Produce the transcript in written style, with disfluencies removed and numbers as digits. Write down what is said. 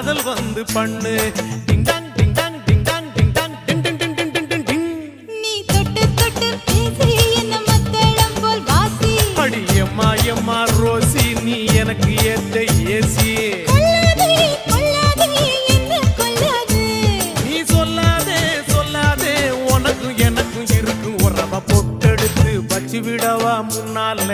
காதல் வந்து பண்ணு ding dong ding dong ding dong ding dong ding ding ding ding ding ding ding. நீ தொட்டு தொட்டு பேசி என்ன மத்தளம் போல் வாசி. அடி எம்மா எம்மா ரோசி நீ எனக்கு ஏத்த ஏசி. கொல்லாதே கொல்லாதே என்ன கொல்லாதே. நீ சொல்லாதே சொல்லாதே உனக்கும் எனக்கும் இருக்கும் உறவ பொட்டெடுத்து வச்சு விடவா முன்னால